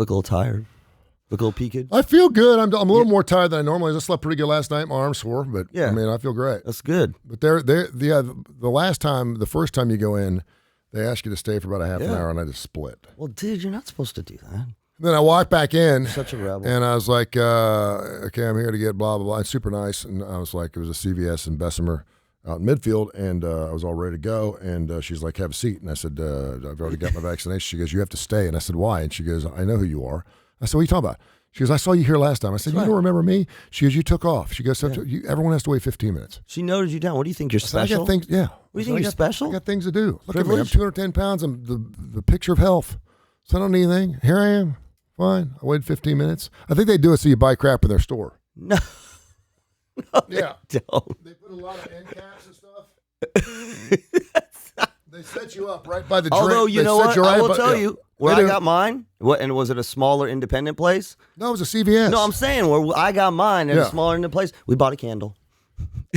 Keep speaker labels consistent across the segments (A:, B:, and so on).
A: look a little tired. Look a little peaked.
B: I feel good. I'm a little more tired than I normally. I slept pretty good last night. My arm's sore, but
A: Yeah.
B: I mean, I feel great.
A: That's good.
B: But the first time you go in, they ask you to stay for about a half an hour, and I just split.
A: Well, dude, you're not supposed to do that.
B: Then I walked back in.
A: Such a rebel.
B: And I was like, okay, I'm here to get blah, blah, blah. It's super nice. And I was like, it was a CVS in Bessemer out in Midfield, and I was all ready to go. And she's like, have a seat. And I said, I've already got my vaccination. She goes, you have to stay. And I said, why? And she goes, I know who you are. I said, what are you talking about? She goes, I saw you here last time. I said, you don't remember me? She goes, you took off. She goes, everyone has to wait 15 minutes.
A: She noted you down. What do you think? You're special?
B: I got things, yeah.
A: What do you think? You're special?
B: I got things to do. Look
A: Privilege?
B: at me. I'm 210 pounds. I'm the picture of health. So I don't need anything. Here I am. Fine. I waited 15 minutes. I think they do it so you buy crap in their store.
A: No.
B: Yeah.
A: Don't.
B: They put a lot of end caps and stuff. They set you up right by the drink.
A: Although, you
B: They
A: know
B: set
A: what? I
B: right
A: will
B: by-
A: tell
B: yeah.
A: you, where
B: They
A: I
B: do.
A: got mine, and was it a smaller independent place?
B: No, it was a CVS.
A: No, I'm saying where I got mine at a
B: Yeah.
A: smaller independent place, we bought a candle.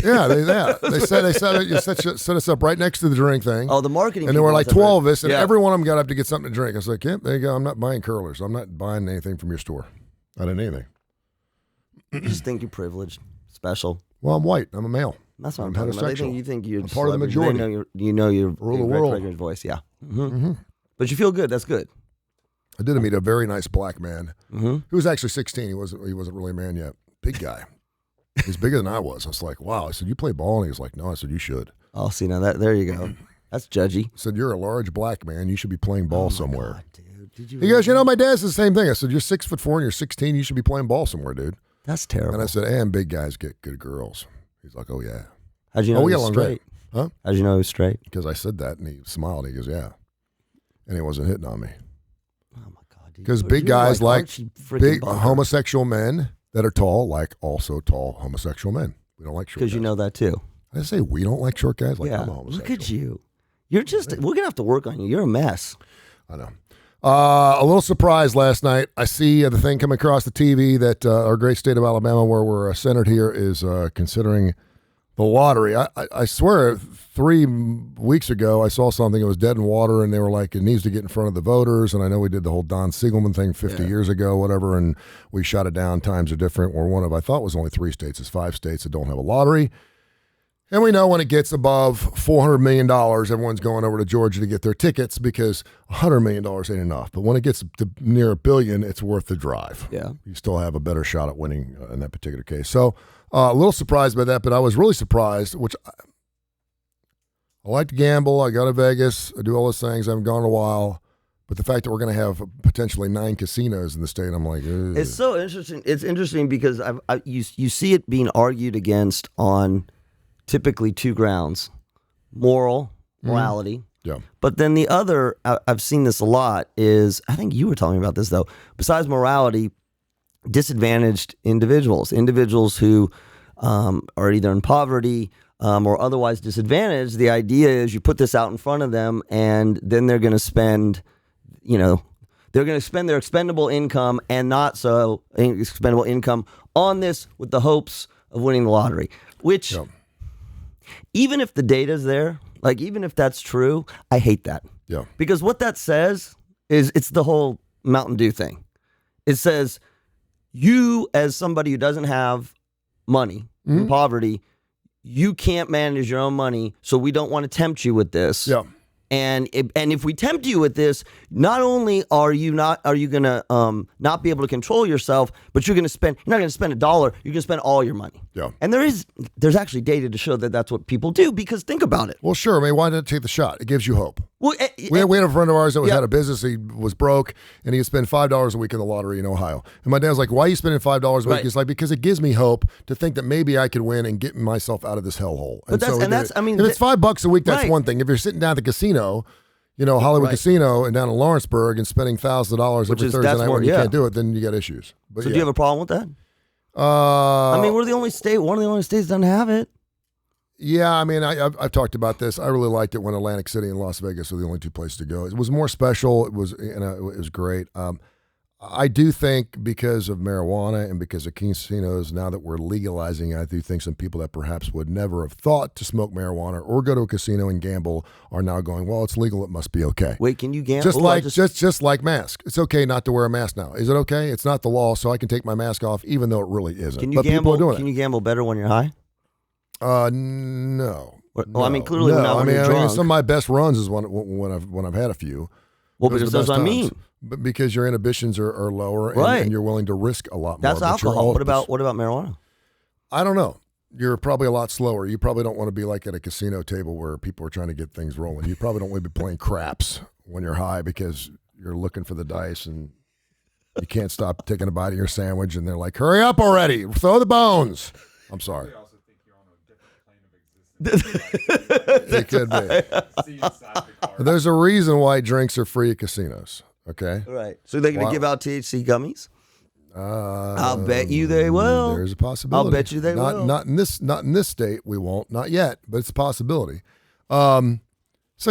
B: Yeah, they set us up right next to the drink thing.
A: Oh, the marketing.
B: And there were like
A: people
B: 12 of us, and
A: Yeah.
B: every one of them got up to get something to drink. I was like, yeah, there you go. I'm not buying curlers. I'm not buying anything from your store. I didn't anything.
A: You just think you're privileged, special.
B: Well, I'm white. I'm a male.
A: That's what I'm
B: I'm
A: talking about.
B: heterosexual.
A: You think you're
B: I'm part of the
A: celebrity.
B: majority.
A: You know you're
B: Rule the
A: Red
B: world.
A: Krager's voice, yeah. Mm-hmm. But you feel good. That's good.
B: I did meet a very nice black man
A: Mm-hmm.
B: who was actually 16. He wasn't really a man yet. Big guy. He's bigger than I was. I was like, wow. I said, you play ball? And he was like, no. I said, you should.
A: Oh, see, now there you go. That's judgy.
B: I said, you're a large black man. You should be playing ball somewhere.
A: God, dude. Did you
B: He goes, my dad says the same thing. I said, you're 6'4" and you're 16. You should be playing ball somewhere, dude.
A: That's terrible.
B: And I said, and big guys get good girls. He's like, oh, yeah.
A: How'd you know
B: we
A: he
B: got
A: was
B: along great.
A: straight?
B: Huh?
A: How'd you know he was straight?
B: Because I said that, and he smiled. He goes, yeah. And he wasn't hitting on me.
A: Oh, my God.
B: Because big guys like big
A: Bunker.
B: homosexual men that are tall, like also tall homosexual men. We don't like short guys.
A: Because you know that, too.
B: I say we don't like short guys. Like
A: yeah.
B: I'm a homosexual.
A: Look at you. You're just, we're going to have to work on you. You're a mess.
B: I know. A little surprise last night. I see the thing coming across the TV that our great state of Alabama, where we're centered here, is considering the lottery. I swear 3 weeks ago I saw something. It was dead in water, and they were like, it needs to get in front of the voters. And I know we did the whole Don Siegelman thing 50 years ago, whatever, and we shot it down. Times are different. We're one of, I thought it was only 3 states. It's 5 states that don't have a lottery. And we know when it gets above $400 million, everyone's going over to Georgia to get their tickets because $100 million ain't enough. But when it gets to near $1 billion, it's worth the drive.
A: Yeah.
B: You still have a better shot at winning in that particular case. So a little surprised by that, but I was really surprised, which I like to gamble. I go to Vegas. I do all those things. I haven't gone in a while. But the fact that we're going to have potentially 9 casinos in the state, I'm like, ugh.
A: It's so interesting. It's interesting because you see it being argued against on typically 2 grounds: morality.
B: Yeah.
A: But then the other, I've seen this a lot, is, I think you were telling me about this though, besides morality, disadvantaged individuals who are either in poverty or otherwise disadvantaged. The idea is you put this out in front of them, and then they're going to spend, they're going to spend their expendable income and not so expendable income on this with the hopes of winning the lottery, which...
B: Yeah.
A: Even if the data's there, like even if that's true, I hate that.
B: Yeah.
A: Because what that says is it's the whole Mountain Dew thing. It says you, as somebody who doesn't have money, in poverty, you can't manage your own money, so we don't want to tempt you with this.
B: Yeah.
A: And if we tempt you with this, not only are you gonna not be able to control yourself, but you're not gonna spend $1. You're gonna spend all your money.
B: Yeah.
A: And there's actually data to show that that's what people do, because think about it.
B: Well, sure. I mean, why not take the shot? It gives you hope.
A: Well,
B: We had a friend of ours that
A: Yeah.
B: had a business. He was broke, and he would spend $5 a week in the lottery in Ohio. And my dad was like, why are you spending $5 a week?
A: Right.
B: He's like, because it gives me hope to think that maybe I could win and get myself out of this hellhole.
A: But that's-
B: so
A: and that's- I mean,
B: if it's $5 a week, that's
A: Right.
B: one thing. If you're sitting down at the casino, Hollywood
A: Right.
B: Casino and down in Lawrenceburg and spending $1,000 every Thursday
A: that's
B: night
A: more-
B: when you
A: yeah.
B: can't do it, then you got issues. But
A: So do you have a problem with that?
B: I
A: I mean, we're the only state, one of the only states that doesn't have it.
B: Yeah, I mean, I've talked about this. I really liked it when Atlantic City and Las Vegas were the only 2 places to go. It was more special. It was great. I do think because of marijuana and because of casinos, now that we're legalizing, I do think some people that perhaps would never have thought to smoke marijuana or go to a casino and gamble are now going, well, it's legal, it must be okay.
A: Wait, can you gamble?
B: Just like mask. It's okay not to wear a mask now. Is it okay? It's not the law, so I can take my mask off, even though it really isn't.
A: Can you gamble? People are doing Can you gamble better when you're high?
B: No.
A: Well, I mean, clearly not when you're drunk.
B: Some of my best runs is when I've had a few.
A: Well, but that's what I mean.
B: But because your inhibitions are lower and you're willing to risk a lot more.
A: That's alcohol. What about marijuana?
B: I don't know. You're probably a lot slower. You probably don't want to be like at a casino table where people are trying to get things rolling. You probably don't want to be playing craps when you're high because you're looking for the dice and you can't stop taking a bite of your sandwich and they're like, hurry up already. Throw the bones. I'm sorry. It could be. There's a reason why drinks are free at casinos. Okay.
A: Right. So they're going to give out THC gummies? I'll bet you they will.
B: There's a possibility.
A: I'll bet you they will.
B: Not in this state. We won't. Not yet. But it's a possibility. So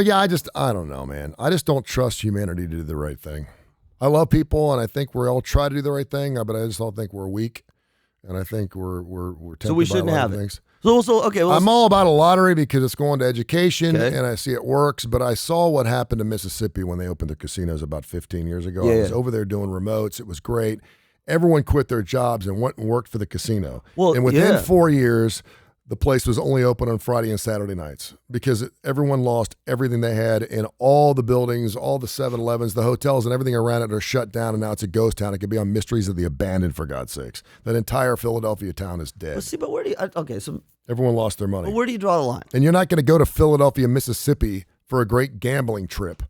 B: yeah, I don't know, man. I just don't trust humanity to do the right thing. I love people, and I think we all try to do the right thing, but I just don't think we're weak, and I think we're tempted
A: so we shouldn't
B: by a lot
A: have
B: of
A: it.
B: things.
A: Okay.
B: I'm all about a lottery because it's going to education, and I see it works. But I saw what happened to Mississippi when they opened the casinos about 15 years ago. I was over there doing remotes. It was great. Everyone quit their jobs and went and worked for the casino. And within 4 years, the place was only open on Friday and Saturday nights because everyone lost everything they had, and all the buildings, all the 7-Elevens, the hotels, and everything around it are shut down, and now it's a ghost town. It could be on Mysteries of the Abandoned, for God's sakes. That entire Philadelphia town is dead.
A: Well, see, but where do you... so...
B: Everyone lost their money.
A: Well, where do you draw the line?
B: And you're not going to go to Philadelphia, Mississippi for a great gambling trip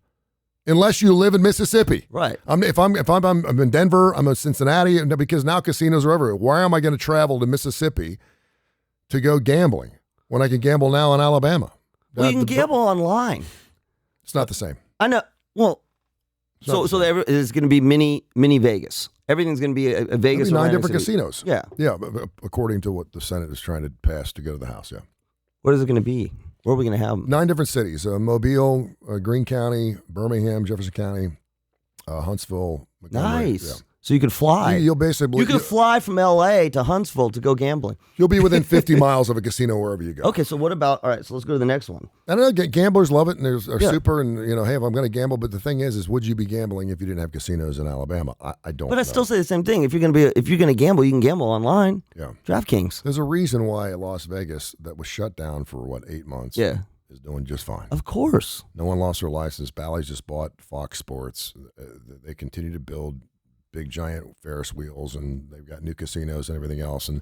B: unless you live in Mississippi.
A: Right.
B: If I'm in Denver, I'm in Cincinnati, because now casinos are everywhere. Why am I going to travel to Mississippi to go gambling when I can gamble now in Alabama?
A: Well, you can gamble online.
B: It's not the same.
A: I know. Well, so there is going to be mini Vegas. Everything's going to be a Vegas.
B: 9 different casinos.
A: Yeah.
B: Yeah, according to what the Senate is trying to pass to go to the House, yeah.
A: What is it going to be? Where are we going to have them?
B: 9 different cities. Mobile, Greene County, Birmingham, Jefferson County, Huntsville. Montgomery.
A: Nice. Yeah. So you could fly.
B: You'll basically...
A: You could fly from L.A. to Huntsville to go gambling.
B: You'll be within 50 miles of a casino wherever you go.
A: Okay, so what about... All right, so let's go to the next one.
B: I don't know, gamblers love it, and they're super, and, hey, if I'm going to gamble, but the thing is would you be gambling if you didn't have casinos in Alabama? I don't know.
A: But I still say the same thing. If you're going to gamble, you can gamble online.
B: Yeah.
A: DraftKings.
B: There's a reason why Las Vegas, that was shut down for, 8 months, is doing just fine.
A: Of course.
B: No one lost their license. Bally's just bought Fox Sports. They continue to build big giant Ferris wheels, and they've got new casinos and everything else, and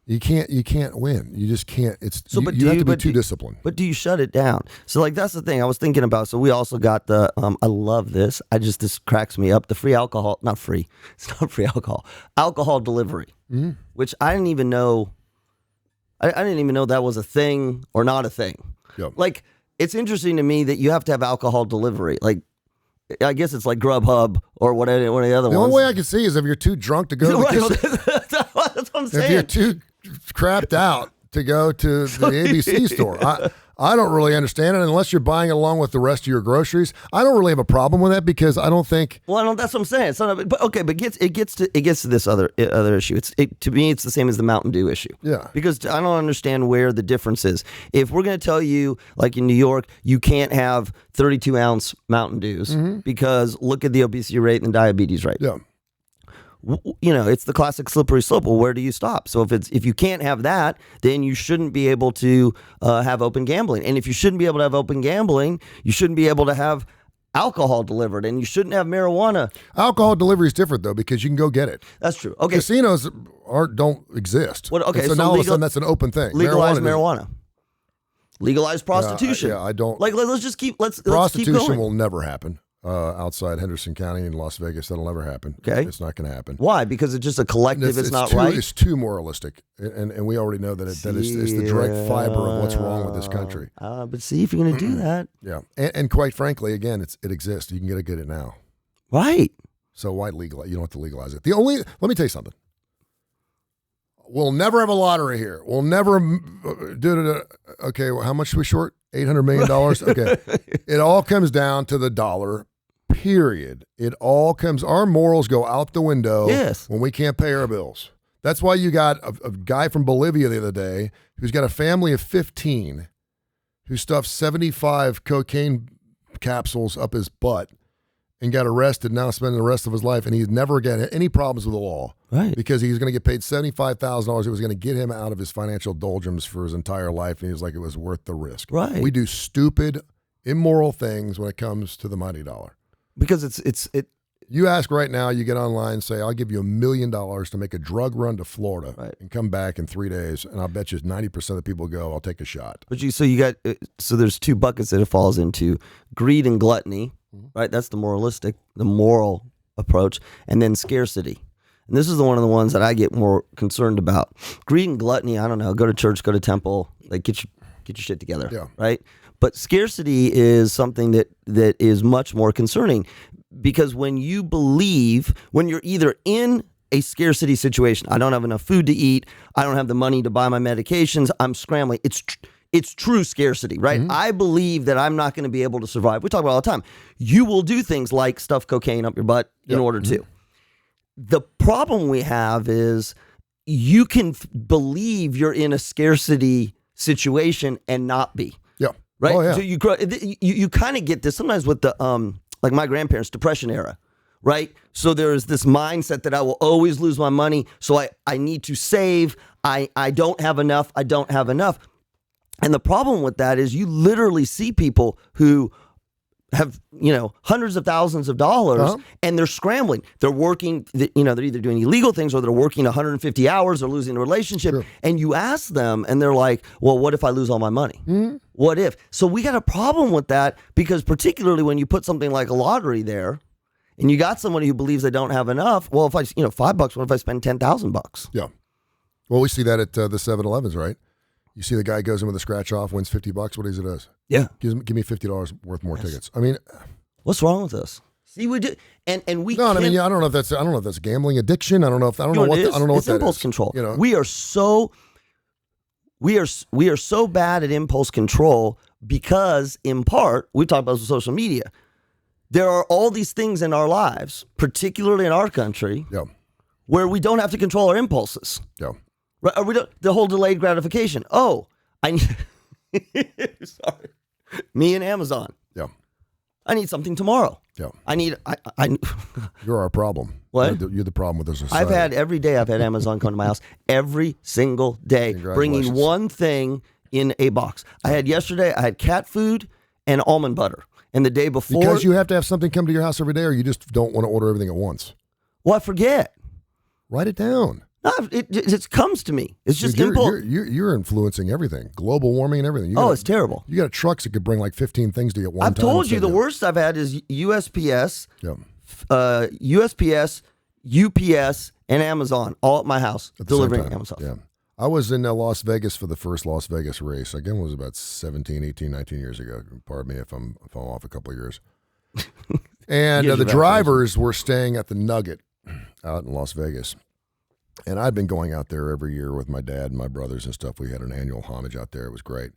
B: you can't win. You just can't. You have to be too disciplined.
A: But do you shut it down? So that's the thing I was thinking about. So we also got the I love this. This cracks me up. The free alcohol, not free. It's not free alcohol delivery, which I didn't even know. I didn't even know that was a thing or not a thing.
B: Yep.
A: Like, it's interesting to me that you have to have alcohol delivery. Like, I guess it's like Grubhub or one of the other ones.
B: The only way I can see is if you're too drunk to go to the
A: That's what I'm saying.
B: If you're too crapped out to go to the ABC store. I don't really understand it unless you're buying it along with the rest of your groceries. I don't really have a problem with that because I don't think.
A: Well, that's what I'm saying. It's not, but okay, but it gets to this other issue. To me, it's the same as the Mountain Dew issue.
B: Yeah.
A: Because I don't understand where the difference is. If we're going to tell you, like in New York, you can't have 32-ounce Mountain Dews because look at the obesity rate and the diabetes rate.
B: Yeah.
A: It's the classic slippery slope. Well, where do you stop? So if you can't have that, then you shouldn't be able to have open gambling. And if you shouldn't be able to have open gambling, you shouldn't be able to have alcohol delivered, and you shouldn't have marijuana.
B: Alcohol delivery is different though because you can go get it.
A: That's true. Okay,
B: casinos don't exist.
A: Okay,
B: so now all of a sudden that's an open thing.
A: Legalize marijuana. Legalize prostitution.
B: I don't
A: like. Let's just keep.
B: Prostitution
A: keep going.
B: will never happen. Outside Henderson County in Las Vegas, that'll never happen.
A: Okay,
B: it's not going to happen.
A: Why? Because it's just a collective. It's not right.
B: It's too moralistic, and we already know that it's the direct fiber of what's wrong with this country.
A: But see, if you're going to do that,
B: yeah, and quite frankly, again, it exists. You can get it now,
A: right?
B: So why legalize? You don't have to legalize it. Let me tell you something. We'll never have a lottery here. We'll never do it. Okay, well, how much are we short? $800 million. Okay, it all comes down to the dollar period. It all comes, our morals go out the window when we can't pay our bills. That's why you got a guy from Bolivia the other day who's got a family of 15 who stuffed 75 cocaine capsules up his butt and got arrested, now spending the rest of his life, and he's never got any problems with the law.
A: Right.
B: Because he's going to get paid $75,000. It was going to get him out of his financial doldrums for his entire life, and he was like, it was worth the risk.
A: Right.
B: We do stupid, immoral things when it comes to the mighty dollar.
A: Because it's
B: You ask right now, you get online and say, I'll give you $1 million to make a drug run to Florida and come back in 3 days, and I'll bet you 90% of the people go, I'll take a shot.
A: But so there's two buckets that it falls into: greed and gluttony, right? That's the moral approach, and then scarcity. And this is one of the ones that I get more concerned about. Greed and gluttony, I don't know, go to church, go to temple, like get your shit together, right? But scarcity is something that is much more concerning, because when you're either in a scarcity situation, I don't have enough food to eat, I don't have the money to buy my medications, I'm scrambling. It's true scarcity, right? Mm-hmm. I believe that I'm not going to be able to survive. We talk about it all the time. You will do things like stuff cocaine up your butt in order to. The problem we have is you can believe you're in a scarcity situation and not be.
B: Yeah.
A: Right?
B: Oh, yeah.
A: So you kind of get this sometimes with the like my grandparents' Depression era, right? So there's this mindset that I will always lose my money, so I need to save. I don't have enough. And the problem with that is you literally see people who have, hundreds of thousands of dollars and they're scrambling. They're working, they're either doing illegal things or they're working 150 hours or losing a relationship. Sure. And you ask them and they're like, well, what if I lose all my money? Mm-hmm. What if? So we got a problem with that, because particularly when you put something like a lottery there and you got somebody who believes they don't have enough, well, if I, $5, what if I spend $10,000?
B: Yeah. Well, we see that at the 7-Elevens, right? You see the guy goes in with a scratch off, wins $50. What is it does?
A: Yeah.
B: Give me $50 worth more tickets. I mean,
A: what's wrong with us? See, we do, and we.
B: No, I mean, I don't know if that's gambling addiction. I don't know what
A: it's
B: that
A: impulse
B: is.
A: Control. We are so bad at impulse control because, in part, we talked about social media. There are all these things in our lives, particularly in our country, where we don't have to control our impulses.
B: Yeah.
A: Right? Or we don't, the whole delayed gratification. Oh, I need. Sorry, me and Amazon.
B: Yeah.
A: I need something tomorrow.
B: Yeah.
A: I
B: You're our problem.
A: What?
B: You're the problem with the society.
A: Every day I've had Amazon come to my house every single day, bringing one thing in a box. I had cat food and almond butter. And the day before.
B: Because you have to have something come to your house every day, or you just don't want to order everything at once.
A: Well, I forget.
B: Write it down.
A: No, it comes to me. It's just impulse.
B: You're influencing everything. Global warming and everything.
A: It's terrible.
B: You got trucks that could bring like 15 things to you at one time.
A: I've told you the worst I've had is USPS, UPS, and Amazon all at my house delivering Amazon.
B: Yeah. I was in Las Vegas for the first Las Vegas race. Again, it was about 17, 18, 19 years ago. Pardon me if I'm off a couple of years. And the drivers were staying at the Nugget out in Las Vegas. And I'd been going out there every year with my dad and my brothers and stuff. We had an annual homage out there. It was great.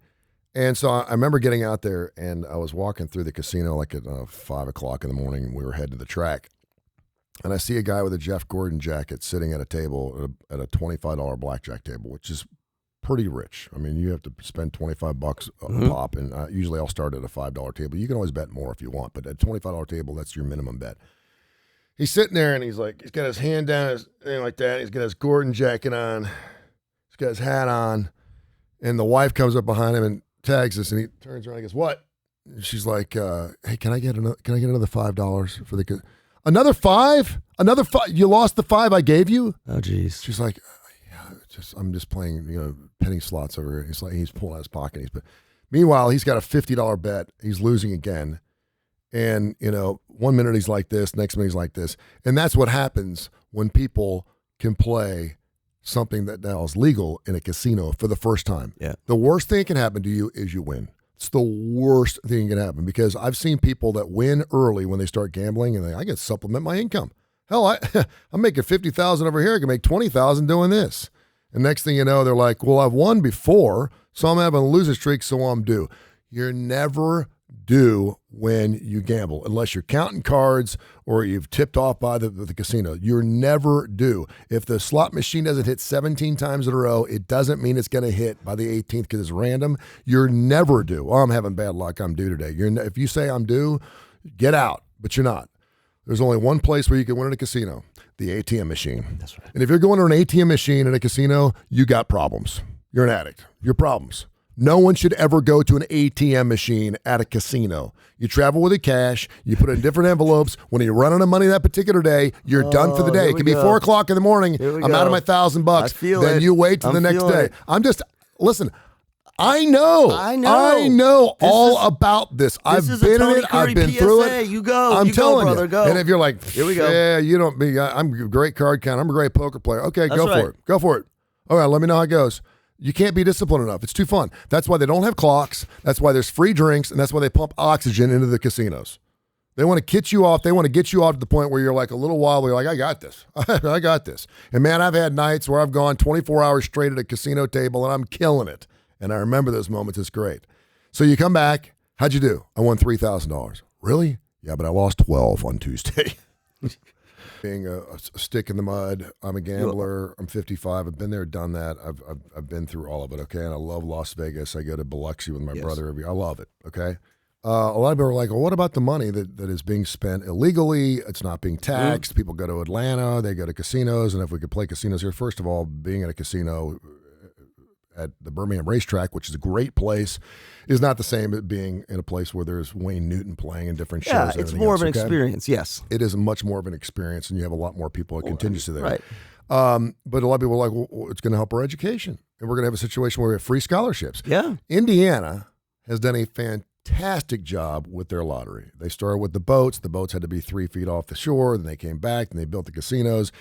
B: And so I remember getting out there, and I was walking through the casino like at 5 o'clock in the morning, and we were heading to the track. And I see a guy with a Jeff Gordon jacket sitting at a table, at a $25 blackjack table, which is pretty rich. I mean, you have to spend $25 a pop, and usually I'll start at a $5 table. You can always bet more if you want, but at a $25 table, that's your minimum bet. He's sitting there, and he's got his hand down his thing like that. He's got his Gordon jacket on. He's got his hat on, and the wife comes up behind him and tags us, and he turns around and goes, "What?" And she's like, "Hey, can I get another $5 for the another $5? Another $5? You lost the $5 I gave you?"
A: Oh, geez.
B: She's like, "Yeah, I'm just playing, penny slots over here." He's pulling out his pocket. Meanwhile, he's got a $50 bet. He's losing again. And, 1 minute he's like this, next minute he's like this. And that's what happens when people can play something that now is legal in a casino for the first time.
A: Yeah.
B: The worst thing that can happen to you is you win. It's the worst thing that can happen, because I've seen people that win early when they start gambling, and I get to supplement my income. Hell, I'm making $50,000 over here. I can make $20,000 doing this. And next thing you know, they're like, well, I've won before, so I'm having a losing streak, so I'm due. You're never do when you gamble, unless you're counting cards or you've tipped off by the casino. You're never due. If the slot machine doesn't hit 17 times in a row, it doesn't mean it's going to hit by the 18th because it's random. You're never due. Oh, I'm having bad luck. I'm due today. If you say I'm due, get out, but you're not. There's only one place where you can win at a casino, the ATM machine. That's right. And if you're going to an ATM machine at a casino, you got problems. You're an addict. You're problems. No one should ever go to an ATM machine at a casino. You travel with the cash. You put it in different envelopes. When you run out of money that particular day, you're done for the day. It can be 4 o'clock in the morning. I'm out of my $1,000.
A: I feel
B: then
A: it.
B: you wait till the next day. Listen, I know all about this. I've been in it. I've been through it.
A: You go.
B: I'm telling
A: brother,
B: you.
A: go.
B: And if you're like,
A: here we go.
B: Yeah, you don't be. I'm a great card counter. I'm a great poker player. Okay, go for it. Go for it. All right, let me know how it goes. You can't be disciplined enough. It's too fun. That's why they don't have clocks. That's why there's free drinks, and that's why they pump oxygen into the casinos. They want to get you off. They want to get you off to the point where you're like a little while. You're like, I got this. I got this. And man, I've had nights where I've gone 24 hours straight at a casino table, and I'm killing it. And I remember those moments. It's great. So you come back. How'd you do? I won $3,000. Really? Yeah, but I lost 12 on Tuesday. Being a stick in the mud. I'm a gambler. I'm 55. I've been there, done that. I've been through all of it, okay? And I love Las Vegas. I go to Biloxi with my brother every year. I love it, okay? A lot of people are like, well, what about the money that is being spent illegally? It's not being taxed. People go to Atlanta. They go to casinos. And if we could play casinos here, first of all, being at a casino at the Birmingham racetrack, which is a great place, is not the same as being in a place where there's Wayne Newton playing in different shows.
A: Yeah, it's more of an experience, yes.
B: It is much more of an experience, and you have a lot more people at contingency there.
A: Right.
B: But a lot of people are like, well, it's going to help our education, and we're going to have a situation where we have free scholarships.
A: Yeah.
B: Indiana has done a fantastic job with their lottery. They started with the boats. The boats had to be 3 feet off the shore. Then they came back, and they built the casinos.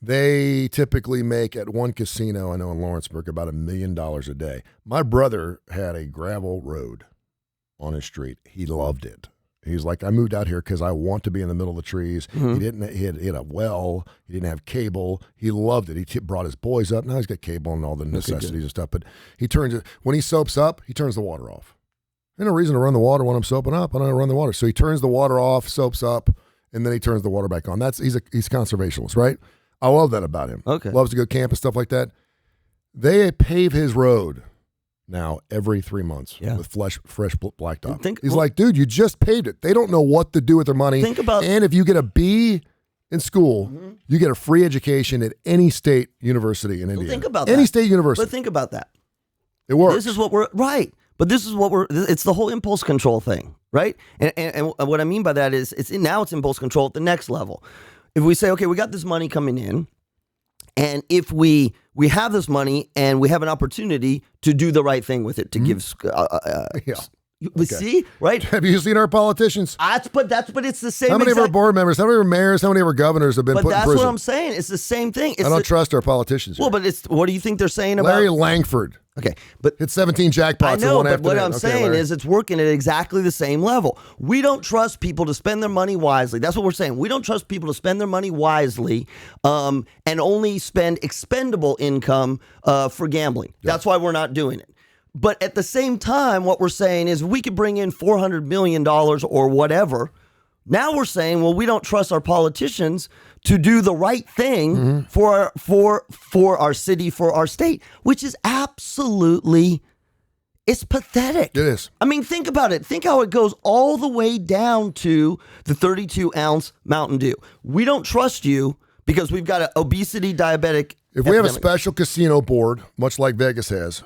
B: They typically make at one casino, I know in Lawrenceburg, about $1 million a day. My brother had a gravel road on his street. He loved it. He's like, I moved out here because I want to be in the middle of the trees. Mm-hmm. He had a well. He didn't have cable. He loved it. He brought his boys up. Now he's got cable and all the necessities and stuff. But he turns it, when he soaps up, he turns the water off. There's no reason to run the water when I'm soaping up. I don't run the water. So he turns the water off, soaps up, and then he turns the water back on. He's conservationist, right? I love that about him.
A: Okay.
B: Loves to go camp and stuff like that. They pave his road now every 3 months with fresh blacktop. He's like, dude, you just paved it. They don't know what to do with their money. And if you get a B in school, you get a free education at any state university in Indiana.
A: Think about
B: any
A: that.
B: state university.
A: But think about that.
B: It works.
A: This is what we're right. But this is what it's the whole impulse control thing, right? And what I mean by that is it's impulse control at the next level. If we say, okay, we got this money coming in, and if we have this money and we have an opportunity to do the right thing with it, to give, see, right?
B: Have you seen our politicians?
A: But it's the same.
B: How many of our board members, how many of our mayors, how many of our governors have been put in prison?
A: But that's what I'm saying. It's the same thing. I
B: don't trust our politicians here.
A: Well, but what do you think they're saying about
B: Larry Langford?
A: Okay, but
B: hit 17 jackpots.
A: I know, but what I'm
B: saying
A: saying is it's working at exactly the same level. We don't trust people to spend their money wisely. That's what we're saying. We don't trust people to spend their money wisely and only spend expendable income for gambling. Yeah. That's why we're not doing it. But at the same time, what we're saying is we could bring in $400 million or whatever. Now we're saying, well, we don't trust our politicians to do the right thing for our city, for our state, which is absolutely, it's pathetic.
B: It is.
A: I mean, think about it. Think how it goes all the way down to the 32-ounce Mountain Dew. We don't trust you because we've got an obesity, diabetic
B: If we have a special casino board, much like Vegas has,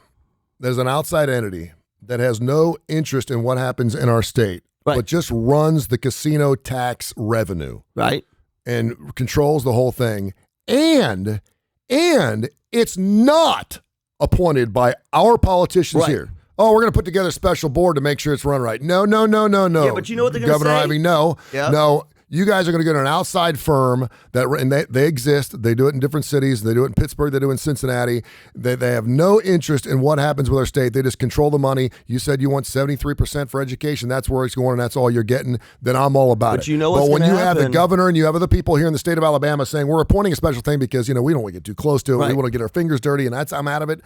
B: there's an outside entity that has no interest in what happens in our state, but just runs the casino tax revenue.
A: Right.
B: And controls the whole thing. And it's not appointed by our politicians here. Oh, we're going to put together a special board to make sure it's run right. No.
A: Yeah, but you know what they're going to say?
B: Governor Ivey, no. Yep. No. You guys are going to go to an outside firm and they exist. They do it in different cities. They do it in Pittsburgh. They do it in Cincinnati. They have no interest in what happens with our state. They just control the money. You said you want 73% for education. That's where it's going, and that's all you're getting. Then I'm all about it.
A: But you know what's
B: when you
A: happen.
B: have the governor and you have other people here in the state of Alabama saying we're appointing a special thing because we don't want to get too close to it. We want to get our fingers dirty, and I'm out of it.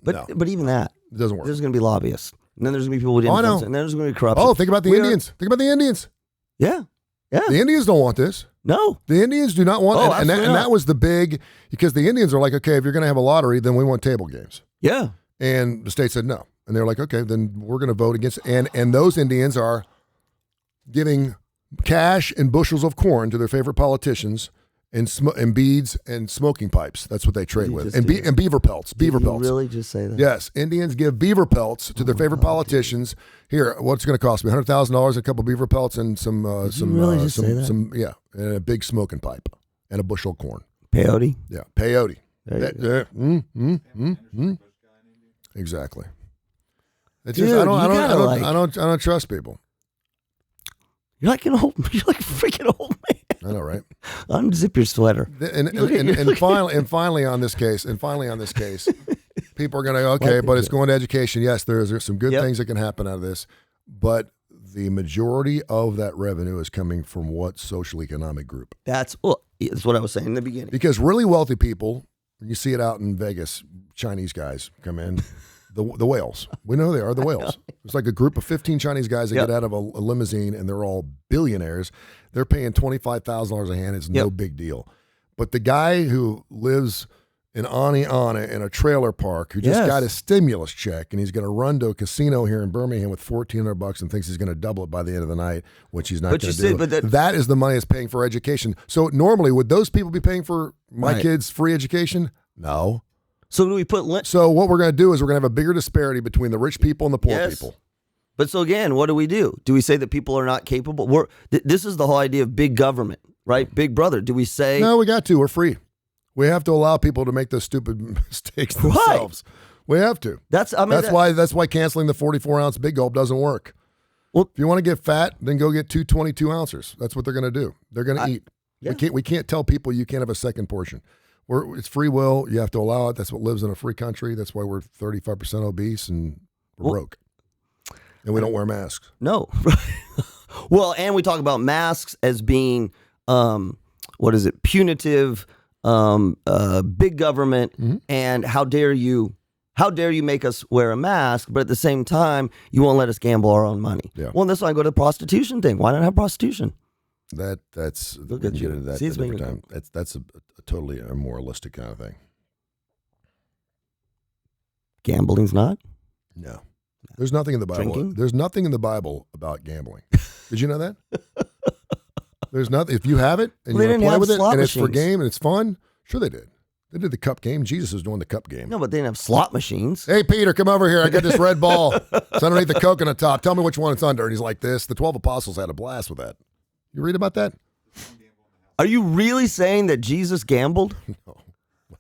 A: But even that
B: it doesn't work.
A: There's going to be lobbyists. And then there's going to be people with influence. And then there's going to be corruption.
B: Oh, think about the Indians. Think about the Indians.
A: Yeah. Yeah.
B: The Indians don't want this.
A: No.
B: The Indians do not want
A: and
B: that was the big, because the Indians are like, okay, if you're going to have a lottery, then we want table games.
A: Yeah.
B: And the state said no. And they're like, okay, then we're going to vote against it. And those Indians are giving cash and bushels of corn to their favorite politicians and beads and smoking pipes. That's what they trade with. And beaver pelts. Beaver pelts.
A: Did you really just say that?
B: Yes. Indians give beaver pelts to their favorite politicians. Here, what's it going to cost me? $100,000, a couple beaver pelts, and and a big smoking pipe and a bushel of corn.
A: Peyote?
B: Yeah, peyote. Exactly. It's
A: Dude,
B: just I don't trust people.
A: You're like a freaking old man.
B: I know, right?
A: Unzip your sweater.
B: And finally on this case, people are going to go, okay, but it's going to education. Yes, there's some good things that can happen out of this, but the majority of that revenue is coming from what social economic group?
A: That's what I was saying in the beginning.
B: Because really wealthy people, you see it out in Vegas, Chinese guys come in. The whales. We know they are the whales. It's like a group of 15 Chinese guys that get out of a limousine, and they're all billionaires. They're paying $25,000 a hand. It's no big deal. But the guy who lives in Ana in a trailer park, who just got his stimulus check, and he's going to run to a casino here in Birmingham with $1,400 and thinks he's going to double it by the end of the night, which he's not going to do. That is the money that's paying for education. So normally, would those people be paying for my kids' free education? No.
A: So do we put?
B: So what we're going to do is we're going to have a bigger disparity between the rich people and the poor people.
A: But so again, what do? Do we say that people are not capable? This is the whole idea of big government, right? Big brother. Do we say?
B: No, we got to. We're free. We have to allow people to make those stupid mistakes themselves. Right. We have to. That's why canceling the 44-ounce Big Gulp doesn't work. Well, if you want to get fat, then go get 2 22 ounces. That's what they're going to do. They're going to eat. Yeah. We can't tell people you can't have a second portion. It's free will. You have to allow it. That's what lives in a free country. That's why we're 35% obese and we're broke. And we don't wear masks.
A: No. Well, and we talk about masks as being, punitive, big government, and how dare you make us wear a mask, but at the same time, you won't let us gamble our own money. Yeah. Well, that's why I go to the prostitution thing. Why not have prostitution?
B: That's
A: look at you.
B: That
A: See,
B: time. That's a totally immoralistic kind of thing.
A: Gambling's not?
B: No. There's nothing in the Bible.
A: Drinking?
B: There's nothing in the Bible about gambling. Did you know that? There's nothing. If you have it and you want to play with it and it's for game and it's fun, sure they did. They did the cup game. Jesus was doing the cup game.
A: No, but they didn't have slot machines.
B: Hey, Peter, come over here. I got this red ball. It's underneath the coconut top. Tell me which one it's under. And he's like this. The 12 apostles had a blast with that. You read about that?
A: Are you really saying that Jesus gambled?
B: No.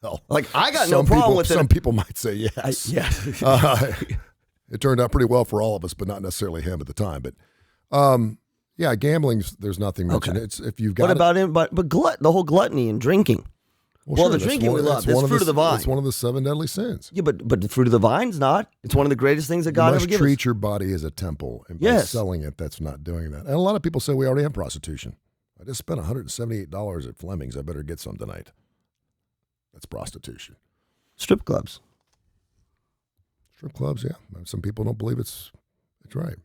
B: Well,
A: I got no problem with it.
B: Some people might say yes. It turned out pretty well for all of us, but not necessarily him at the time. But gambling's there's nothing mentioned. It's if you've got.
A: What about him? But the whole gluttony and drinking. Well, the drinking we love. It's fruit of the vine.
B: It's one of the 7 deadly sins.
A: Yeah, but the fruit of the vine's not. It's one of the greatest things that God ever gave us.
B: You must treat your body as a temple, and by selling it, that's not doing that. And a lot of people say we already have prostitution. I just spent $178 at Fleming's. I better get some tonight. That's prostitution.
A: Strip clubs.
B: Strip clubs, yeah. Some people don't believe it's right.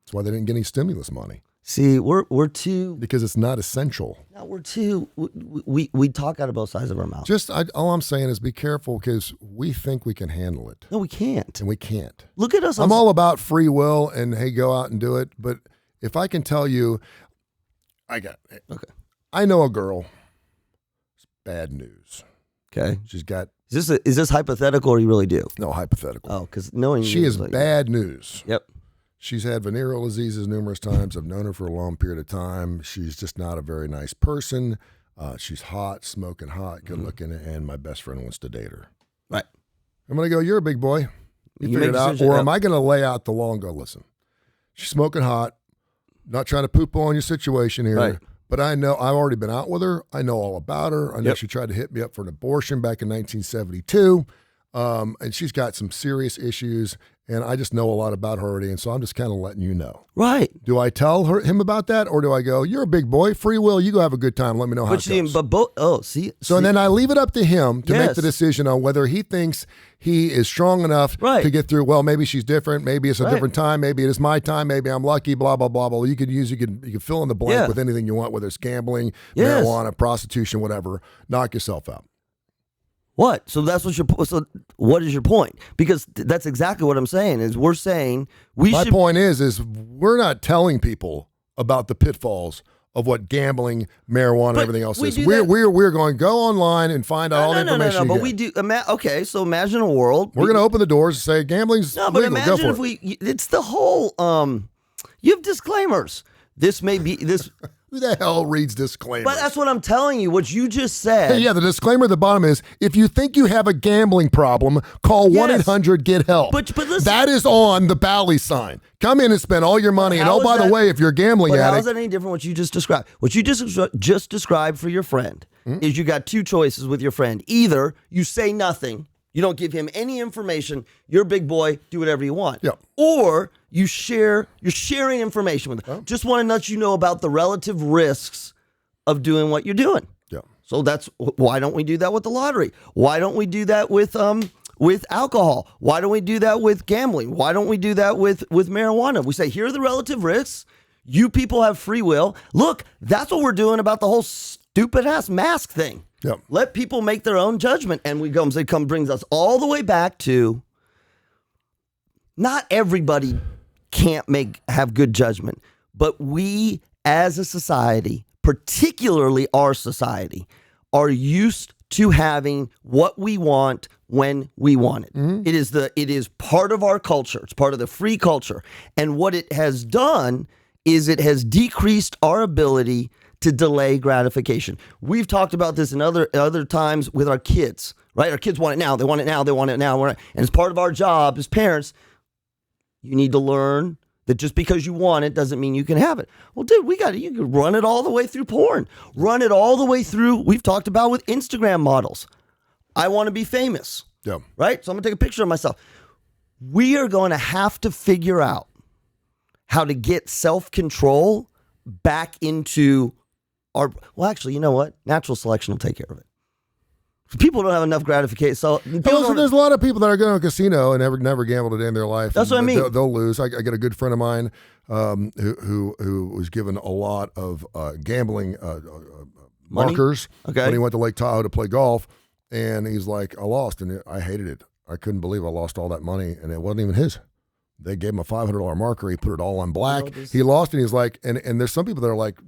B: That's why they didn't get any stimulus money.
A: See, we're too...
B: Because it's not essential.
A: No, we're too... We talk out of both sides of our mouth.
B: All I'm saying is be careful because we think we can handle it.
A: No, we can't.
B: And we can't.
A: Look at us.
B: I'm all about free will and, hey, go out and do it. But if I can tell you... I know a girl. It's bad news.
A: Okay.
B: She's got...
A: Is this hypothetical or you really do?
B: No, hypothetical.
A: Oh, because knowing
B: she is bad news.
A: Yep.
B: She's had venereal diseases numerous times. I've known her for a long period of time. She's just not a very nice person. She's hot, smoking hot, good looking, and my best friend wants to date her.
A: Right.
B: I'm going to go, you're a big boy. You figure it out. Or am I going to lay out the law and go, listen, she's smoking hot, not trying to poop on your situation here.
A: Right.
B: But I know I've already been out with her. I know all about her. I know she tried to hit me up for an abortion back in 1972. and she's got some serious issues, and I just know a lot about her already, and so I'm just kind of letting you know.
A: Right.
B: Do I tell him about that, or do I go, you're a big boy, free will, you go have a good time, let me know how it goes?
A: So
B: and then I leave it up to him to make
A: Yes.
B: the decision on whether he thinks he is strong enough
A: Right.
B: to get through, well, maybe she's different, maybe it's a
A: Right.
B: different time, maybe it is my time, maybe I'm lucky, blah, blah, blah, blah. You can fill in the blank
A: Yeah.
B: with anything you want, whether it's gambling,
A: Yes.
B: marijuana, prostitution, whatever. Knock yourself out.
A: What? So what is your point? Because that's exactly what I'm saying. Is we're saying
B: My point is we're not telling people about the pitfalls of what gambling, marijuana, and everything else is. We're going to go online and find out all the information.
A: But
B: you
A: we
B: get.
A: do. Okay, so imagine a world.
B: We're going to open the doors and say gambling's
A: No, but
B: legal. Go
A: imagine
B: for
A: if
B: it.
A: it's the whole. You have disclaimers. This may be this.
B: Who the hell reads disclaimers?
A: But that's what I'm telling you. What you just said.
B: Hey, yeah, the disclaimer at the bottom is, if you think you have a gambling problem, call
A: Yes.
B: 1-800-GET-HELP.
A: But listen.
B: That is on the Bally sign. Come in and spend all your money. And
A: How
B: oh,
A: is
B: by the
A: that-
B: way, if you're a gambling
A: But how is
B: addict,
A: that any different? What you just described? What you just described for your friend is you got two choices with your friend. Either you say nothing, you don't give him any information. You're a big boy, do whatever you want.
B: Yeah.
A: Or you're sharing information with him. Just want to let you know about the relative risks of doing what you're doing.
B: yeah.
A: So that's why don't we do that with the lottery? Why don't we do that with alcohol? Why don't we do that with gambling? Why don't we do that with marijuana? We say, here are the relative risks. You people have free will. Look, that's what we're doing about the whole stupid ass mask thing.
B: Yep.
A: Let people make their own judgment. And we go and say, brings us all the way back to not everybody can't have good judgment, but we as a society, particularly our society, are used to having what we want when we want it. It is part of our culture. It's part of the free culture. And what it has done is it has decreased our ability to delay gratification. We've talked about this in other times with our kids, right? Our kids want it now. They want it now. They want it now. And it's part of our job as parents. You need to learn that just because you want it doesn't mean you can have it. Well, dude, you can run it all the way through porn. Run it all the way through, we've talked about with Instagram models. I want to be famous.
B: Yeah.
A: Right? So I'm going to take a picture of myself. We are going to have to figure out how to get self-control back into actually, you know what? Natural selection will take care of it. People don't have enough gratification. So
B: there's a lot of people that are going to a casino and never gambled a day in their life.
A: That's what I mean.
B: They'll lose. I got a good friend of mine who was given a lot of gambling markers when he went to Lake Tahoe to play golf, and he's like, I lost, and I hated it. I couldn't believe I lost all that money, and it wasn't even his. They gave him a $500 marker. He put it all on black. He lost, and he's like, and there's some people that are like,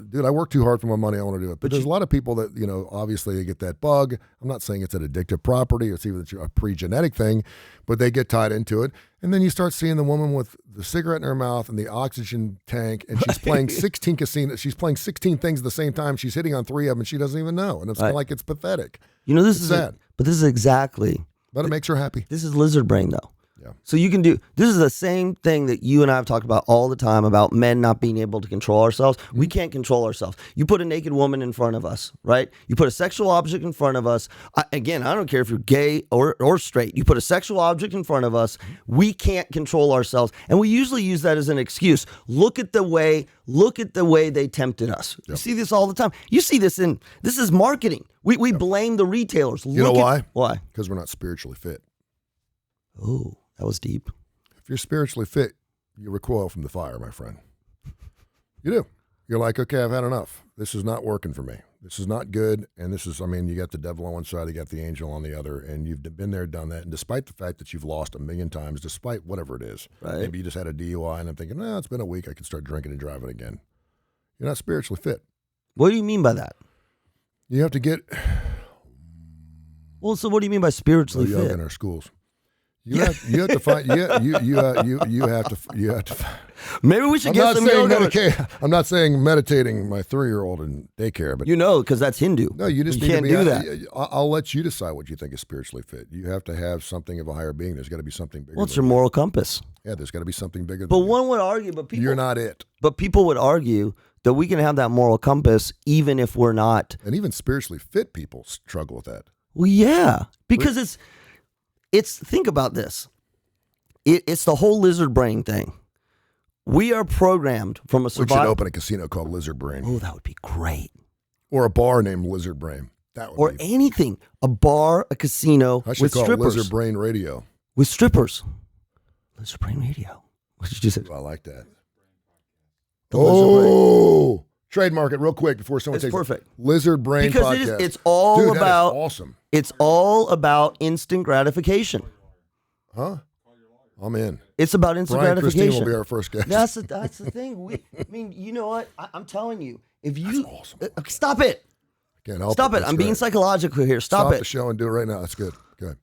B: dude, I work too hard for my money. I want to do it. But there's a lot of people that, obviously they get that bug. I'm not saying it's an addictive property. It's even a pre-genetic thing, but they get tied into it. And then you start seeing the woman with the cigarette in her mouth and the oxygen tank, and she's playing 16 casinos. She's playing 16 things at the same time. She's hitting on 3 of them, and she doesn't even know. And it's like it's pathetic.
A: This is
B: sad.
A: But this is exactly.
B: But it makes her happy.
A: This is lizard brain, though.
B: Yeah.
A: So you can this is the same thing that you and I have talked about all the time about men not being able to control ourselves. We can't control ourselves. You put a naked woman in front of us, right? You put a sexual object in front of us. Again, I don't care if you're gay or straight. You put a sexual object in front of us. We can't control ourselves. And we usually use that as an excuse. Look at the way they tempted us. Yep. You see this all the time. You see this this is marketing. We blame the retailers.
B: You know why?
A: Why?
B: Because we're not spiritually fit.
A: Oh, that was deep.
B: If you're spiritually fit, you recoil from the fire, my friend. You do. You're like, okay, I've had enough. This is not working for me. This is not good. And you got the devil on one side, you got the angel on the other, and you've been there, done that. And despite the fact that you've lost 1,000,000 times, despite whatever it is,
A: right.
B: Maybe you just had a DUI, and I'm thinking, it's been a week. I can start drinking and driving again. You're not spiritually fit.
A: What do you mean by that?
B: You have to get.
A: Well, so what do you mean by spiritually fit?
B: Yoga in our schools. You have to find. You have to.
A: Maybe we should get some yoga.
B: I'm not saying meditating my 3-year-old in daycare, but
A: because that's Hindu.
B: No, you just
A: can't do that.
B: I'll let you decide what you think is spiritually fit. You have to have something of a higher being. There's got to be something bigger.
A: What's your moral compass?
B: Yeah, there's got to be something bigger.
A: But one would argue, you're
B: not it.
A: But people would argue that we can have that moral compass even if we're not.
B: And even spiritually fit people struggle with that.
A: Well, yeah, because think about this. It's the whole lizard brain thing. We are programmed from a
B: We
A: survival.
B: should open a casino called Lizard Brain.
A: Oh, that would be great.
B: Or a bar named Lizard Brain. That would
A: Or
B: be.
A: anything. A bar, a casino
B: I should
A: with
B: call it
A: strippers.
B: Lizard Brain Radio.
A: With strippers. Lizard Brain Radio. What did you say?
B: I like that.
A: The Lizard Brain.
B: Oh, trademark it real quick before someone
A: It's
B: takes
A: perfect.
B: it. Lizard Brain
A: Because
B: Podcast.
A: it's all
B: Dude, that is
A: about
B: awesome.
A: It's all about instant gratification.
B: Huh? I'm in.
A: It's about instant
B: Brian Christine
A: gratification.
B: will be our first guest.
A: That's the thing. I mean, you know what? I'm telling you, if you
B: That's awesome.
A: Stop it,
B: Can't help
A: stop it.
B: That's
A: I'm being
B: great.
A: psychological here. Stop
B: the
A: it.
B: show and do it right now. That's good. Good.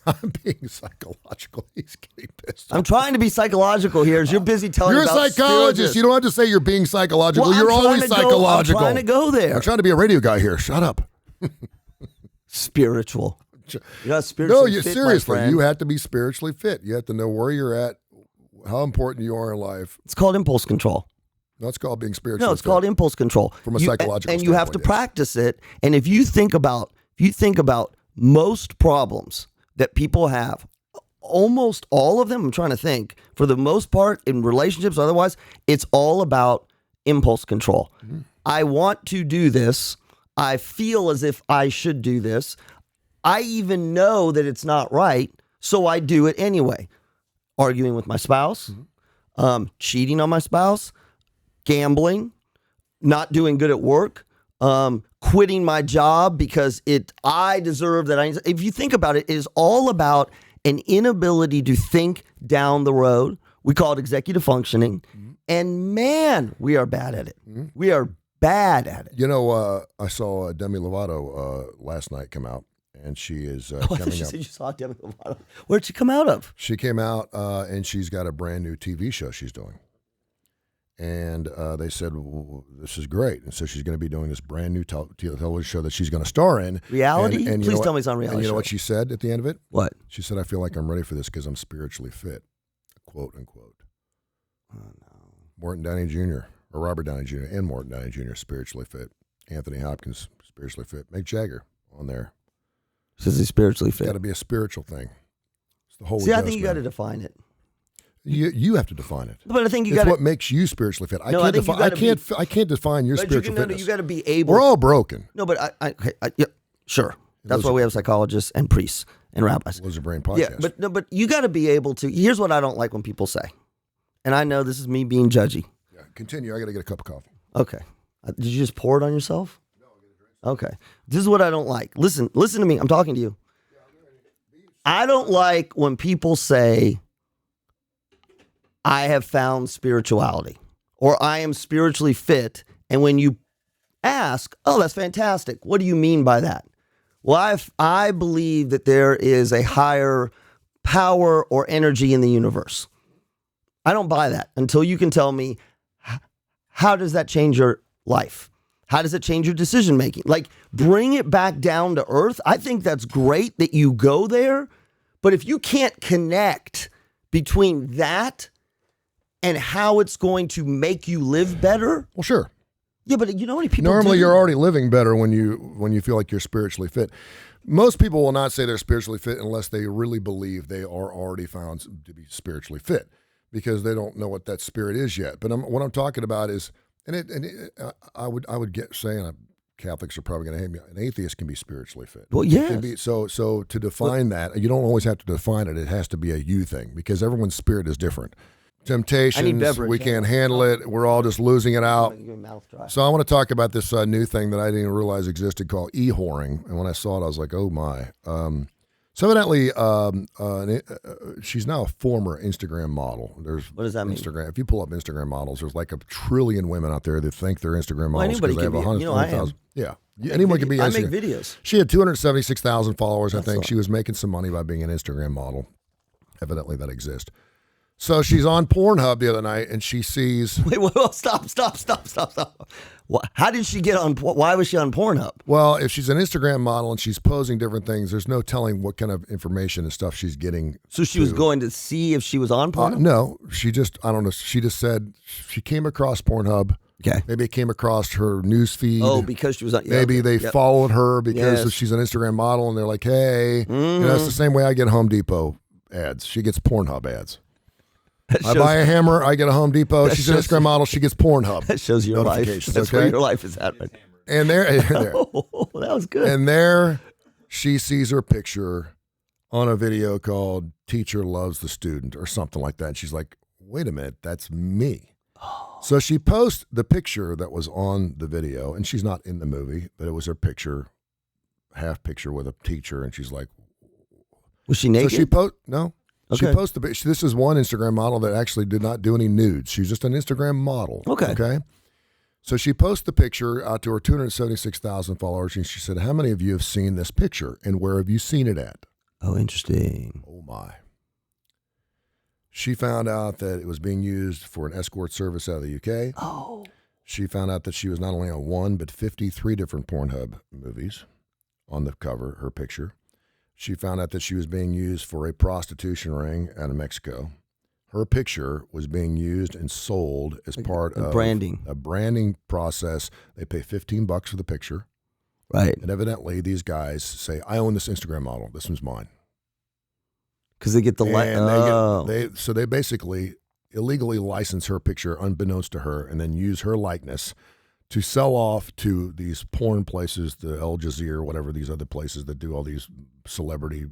B: I'm being psychological. He's getting pissed.
A: I'm trying to be psychological here. As you're busy telling
B: You're a
A: me about
B: psychologist.
A: spirituous-
B: You don't have to say you're being psychological.
A: Well,
B: You're
A: I'm
B: always
A: trying to go-
B: psychological.
A: I'm trying to go there.
B: I'm trying to be a radio guy here. Shut up.
A: Spiritual. You're not spiritually
B: No, you
A: fit, my
B: seriously.
A: friend.
B: You have to be spiritually fit. You have to know where you're at, how important you are in life.
A: It's called impulse control.
B: That's called being spiritually
A: No, it's
B: fit.
A: called impulse control.
B: From a psychological
A: and you have to
B: standpoint, yes.
A: practice it. And if you think about most problems that people have, almost all of them, I'm trying to think, for the most part in relationships, otherwise, it's all about impulse control.
B: Mm-hmm.
A: I want to do this. I feel as if I should do this. I even know that it's not right, so I do it anyway. Arguing with my spouse, cheating on my spouse, gambling, not doing good at work, quitting my job because I deserve that. If you think about it, it is all about an inability to think down the road. We call it executive functioning. And man, we are bad at it. We are bad at it.
B: You know, I saw Demi Lovato last night come out, and she is
A: I thought
B: coming
A: you
B: up.
A: said you saw Demi Lovato. Where'd she come out of?
B: She came out, and she's got a brand new TV show she's doing. And they said, well, this is great. And so she's going to be doing this brand new television show that she's going to star in.
A: Reality?
B: And you
A: Please
B: know
A: tell
B: what-
A: me it's on reality.
B: And you know
A: show.
B: what she said at the end of it?
A: What?
B: She said, I feel like I'm ready for this because I'm spiritually fit, quote unquote.
A: Oh, no.
B: Morton Downey Jr. or Robert Downey Jr. and Morton Downey Jr. spiritually fit. Anthony Hopkins spiritually fit. Mick Jagger on there.
A: Says he's spiritually
B: It's got
A: fit.
B: to be a spiritual thing. It's the Holy
A: See, I
B: Ghost,
A: think you got to
B: man.
A: define it.
B: You have to define it.
A: But I think you
B: It's
A: got
B: what
A: to.
B: makes you spiritually fit.
A: No, I think you gotta
B: I can't define your
A: But
B: spiritual
A: you
B: fitness.
A: got to be able.
B: We're all broken.
A: No, but yeah, sure. That's
B: Those
A: why
B: are-
A: we have psychologists and priests and rabbis.
B: Lizard Brain Podcast.
A: Yeah, but you got to be able to. Here's what I don't like when people say, and I know this is me being judgy.
B: Yeah, continue. I got to get a cup of coffee.
A: Okay, did you just pour it on yourself? No, I'm gonna drink. Okay, this is what I don't like. Listen to me. I'm talking to you. I don't like when people say, I have found spirituality or I am spiritually fit. And when you ask, oh, that's fantastic. What do you mean by that? Well, I believe that there is a higher power or energy in the universe. I don't buy that until you can tell me, how does that change your life? How does it change your decision making? Like, bring it back down to earth. I think that's great that you go there. But if you can't connect between that and how it's going to make you live better.
B: Well, sure.
A: Yeah, but you know how many people
B: Normally,
A: do?
B: you're already living better when you feel like you're spiritually fit. Most people will not say they're spiritually fit unless they really believe they are already found to be spiritually fit, because they don't know what that spirit is yet. But what I'm talking about is, I would get saying, Catholics are probably going to hate me. An atheist can be spiritually fit.
A: Well,
B: It
A: yes.
B: can be, so to define that, you don't always have to define it. It has to be a you thing, because everyone's spirit is different. Temptations,
A: beverage,
B: we
A: yeah.
B: can't handle it. We're all just losing it out.
A: Your mouth dry.
B: So I want to talk about this new thing that I didn't even realize existed called e-whoring. And when I saw it, I was like, oh my. So evidently, she's now a former Instagram model.
A: What does that mean?
B: Instagram. If you pull up Instagram models, there's like 1 trillion women out there that think they're Instagram
A: Well,
B: models
A: anybody
B: because they have
A: can be.
B: 100,000.
A: You know, I am.
B: Yeah. Anyone can be
A: I
B: Instagram.
A: make videos.
B: She had 276,000 followers, I
A: That's
B: think.
A: all.
B: She was making some money by being an Instagram model. Evidently, that exists. So she's on Pornhub the other night, and she sees...
A: Wait, stop. How did she get on? Why was she on Pornhub?
B: Well, if she's an Instagram model and she's posing different things, there's no telling what kind of information and stuff she's getting.
A: So she was going to see if she was on Pornhub?
B: No, she just, I don't know. She just said she came across Pornhub
A: Okay.
B: Maybe it came across her news feed.
A: Oh, because she was on.
B: Maybe they followed her because she's an Instagram model, and they're like, "Hey," it's the same way I get Home Depot ads. She gets Pornhub ads. I buy a hammer, I get a Home Depot. She's an Instagram model. She gets Pornhub.
A: That shows your life. That's where your life is at. Right?
B: And there,
A: oh, that was good.
B: And there, she sees her picture on a video called "Teacher Loves the Student" or something like that. And she's like, "Wait a minute, that's me." So she posts the picture that was on the video, and she's not in the movie, but it was her picture, half picture with a teacher, and she's like,
A: "Was she naked?"
B: So she no. Okay. She posted the picture. This is one Instagram model that actually did not do any nudes. She's just an Instagram model. Okay. So she posted the picture out to her 276,000 followers, and she said, "How many of you have seen this picture, and where have you seen it at?"
A: Oh, interesting.
B: Oh, my. She found out that it was being used for an escort service out of the UK.
A: Oh.
B: She found out that she was not only on one, but 53 different Pornhub movies on the cover, her picture. She found out that she was being used for a prostitution ring out of Mexico. Her picture was being used and sold as part of a branding process. They pay $15 for the picture.
A: Right.
B: And evidently, these guys say, "I own this Instagram model. This one's mine."
A: Because they get the
B: So they basically illegally license her picture unbeknownst to her and then use her likeness to sell off to these porn places, the Al Jazeera, whatever, these other places that do all these celebrity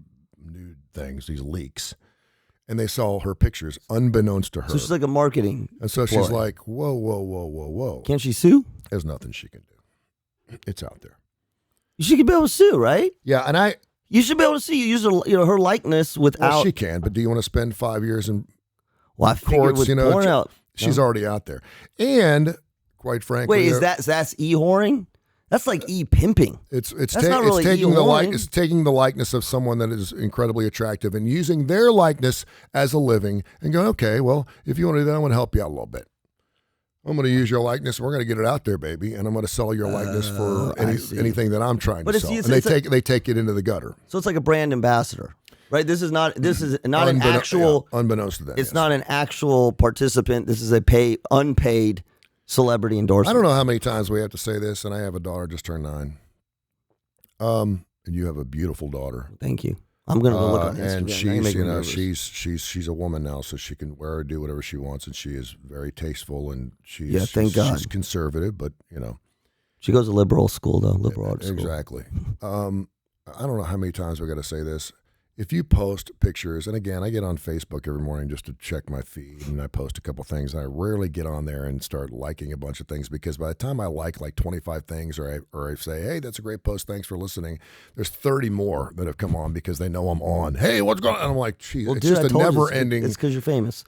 B: nude things, these leaks. And they sell her pictures unbeknownst to her.
A: So she's like a marketing.
B: And so she's like, whoa.
A: Can't she sue?
B: There's nothing she can do. It's out there.
A: She could be able to sue, right?
B: Yeah, and
A: you should be able to see use her likeness without.
B: Well, she can, but do you want to spend 5 years in
A: courts?
B: With porn out. She's already out there, and quite frankly,
A: wait, that's e-whoring? That's like e-pimping.
B: It's taking the likeness of someone that is incredibly attractive and using their likeness as a living, and going, okay, well, if you want to do that, I want to help you out a little bit. I'm going to use your likeness. We're going to get it out there, baby, and I'm going to sell your likeness for anything that I'm trying to sell. And they take it into the gutter.
A: So it's like a brand ambassador, right? This is not an actual
B: unbeknownst to them.
A: It's not an actual participant. This is a unpaid celebrity endorsement.
B: I don't know how many times we have to say this, and I have a daughter just turned 9. And you have a beautiful daughter.
A: Thank you. I'm going to go look on Instagram.
B: And she's a woman now, so she can wear or do whatever she wants, and she is very tasteful, and she's she's conservative, but
A: she goes to liberal school though, liberal arts school.
B: Exactly. I don't know how many times we got to say this. If you post pictures, and again, I get on Facebook every morning just to check my feed, and I post a couple things, and I rarely get on there and start liking a bunch of things, because by the time I like 25 things, or I say, hey, that's a great post, thanks for listening, there's 30 more that have come on because they know I'm on. Hey, what's going on? And I'm like, geez, it's just a never-ending.
A: It's because you're famous.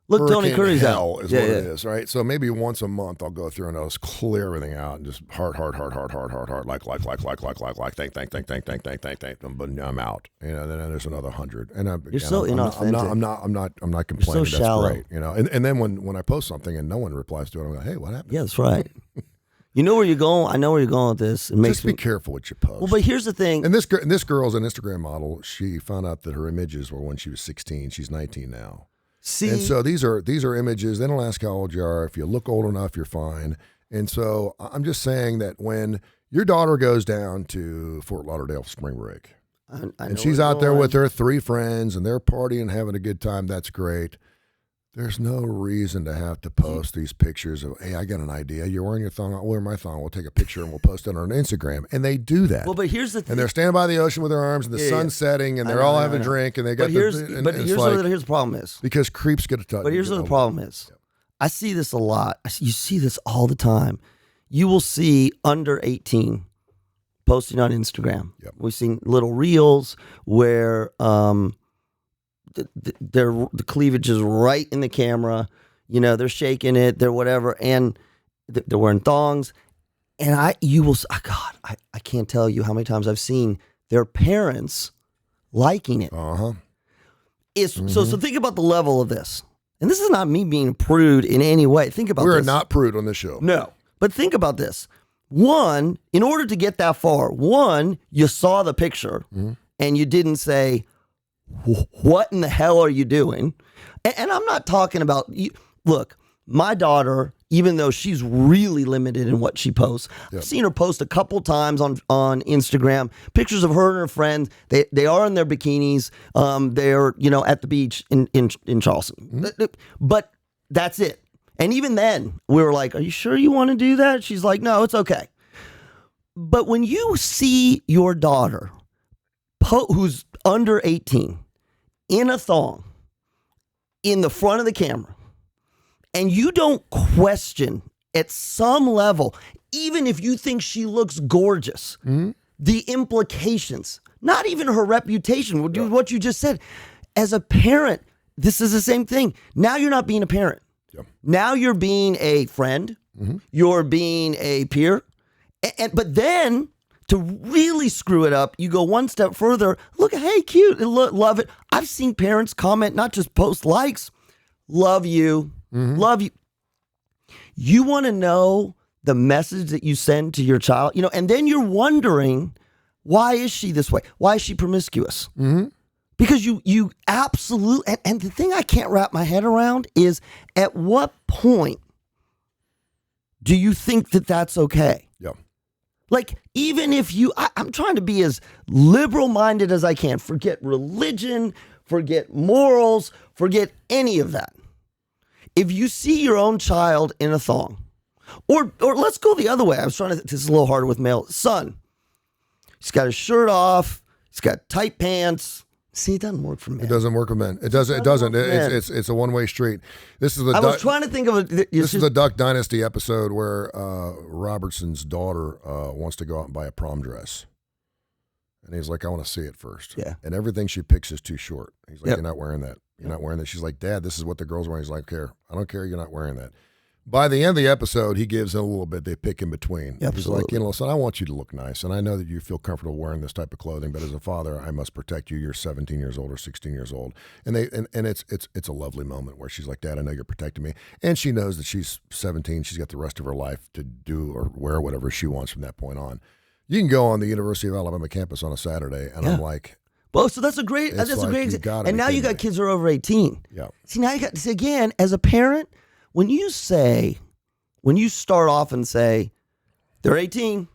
A: Look, Tony Kurre's
B: hell out. Is what it is, right? So maybe once a month I'll go through and I'll just clear everything out and just heart, like, think, but I'm out. Then there's another 100. And
A: you're so inauthentic.
B: I'm not complaining.
A: You're so shallow.
B: That's great, And then when I post something and no one replies to it, I'm like, hey, what happened?
A: Yeah, that's right. You know where you're going. I know where you're going with this.
B: Just be careful what you post.
A: Well, but here's the thing.
B: And this girl's an Instagram model. She found out that her images were when she was 16. She's 19 now.
A: See?
B: And so these are images. They don't ask how old you are. If you look old enough, you're fine. And so I'm just saying that when your daughter goes down to Fort Lauderdale spring break, and she's out there with her 3 friends, and they're partying and having a good time, that's great. There's no reason to have to post these pictures of, hey, I got an idea. You're wearing your thong. I'll wear my thong. We'll take a picture and we'll post it on Instagram. And they do that.
A: Well, but here's the thing.
B: And they're standing by the ocean with their arms and the sun's setting, and they're all having a drink, and they got
A: here's the problem is.
B: Because creeps get a touch.
A: But here's what the problem is. Yeah. I see this a lot. You see this all the time. You will see under 18 posting on Instagram.
B: Yep.
A: We've seen little reels where the cleavage is right in the camera, they're shaking it, they're whatever, and they're wearing thongs, and I can't tell you how many times I've seen their parents liking it. So think about the level of this, and this is not me being a prude in any way. Think about
B: We're
A: this.
B: not prude on this show.
A: No, but think about this. One, in order to get that far, you saw the picture and you didn't say, what in the hell are you doing? And I'm not talking about, look, my daughter, even though she's really limited in what she posts. I've seen her post a couple times on Instagram, pictures of her and her friends. They are in their bikinis. They're, at the beach in Charleston. But that's it. And even then, we were like, are you sure you want to do that? She's like, no, it's okay. But when you see your daughter, who's under 18, in a thong, in the front of the camera, and you don't question at some level, even if you think she looks gorgeous, the implications, not even her reputation, what you just said. As a parent, this is the same thing. Now you're not being a parent. Yep. Now you're being a friend. You're being a peer. But then to really screw it up, you go one step further. Look, hey, cute, love it. I've seen parents comment, not just post likes, love you. Love you. You want to know the message that you send to your child, and then you're wondering, why is she this way? Why is she promiscuous? Because you absolutely, and the thing I can't wrap my head around is, at what point do you think that that's okay?
B: Yeah.
A: Like, even if I'm trying to be as liberal-minded as I can. Forget religion, forget morals, forget any of that. If you see your own child in a thong, or let's go the other way. I was trying to, this is a little harder with male. Son, he's got his shirt off. He's got tight pants. See, it doesn't work for men.
B: It doesn't work with men. It doesn't. It's a one-way street. This is the.
A: I was trying to think of
B: this is the Duck Dynasty episode where Robertson's daughter wants to go out and buy a prom dress, and he's like, "I want to see it first."
A: Yeah.
B: And everything she picks is too short. He's like, "You're not wearing that. You're not wearing that." She's like, "Dad, this is what the girls wear." He's like, I don't care. You're not wearing that." By the end of the episode, he gives in a little bit. They pick in between.
A: Absolutely.
B: He's like, son, I want you to look nice, and I know that you feel comfortable wearing this type of clothing, but as a father, I must protect you. You're 17 years old or 16 years old, and it's a lovely moment where she's like, Dad, I know you're protecting me, and she knows that she's 17. She's got the rest of her life to do or wear whatever she wants from that point on. You can go on the University of Alabama campus on a Saturday, and I'm like,
A: well, so that's a great example. And now you got kids who are over 18.
B: Yeah.
A: See, now you got to say again, as a parent, when you start off and say, they're 18,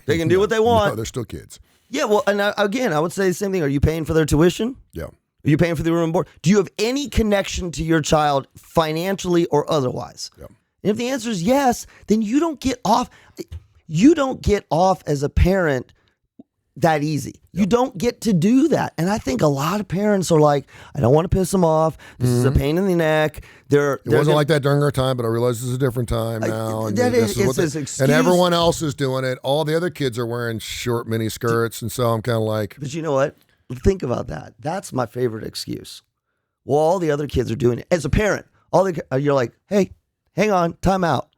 A: they can do what they want.
B: No, they're still kids.
A: Yeah, well, and I would say the same thing. Are you paying for their tuition?
B: Yeah.
A: Are you paying for the room and board? Do you have any connection to your child financially or otherwise?
B: Yeah.
A: And if the answer is yes, then you don't get off. You don't get off as a parent that easy. You don't get to do that. And I think a lot of parents are like, I don't want to piss them off. This is a pain in the neck. It
B: wasn't like that during our time, but I realize this is a different time now. And everyone else is doing it. All the other kids are wearing short mini skirts. And so I'm kind of like.
A: But you know what? Think about that. That's my favorite excuse. Well, all the other kids are doing it. As a parent, you're like, hey, hang on, time out.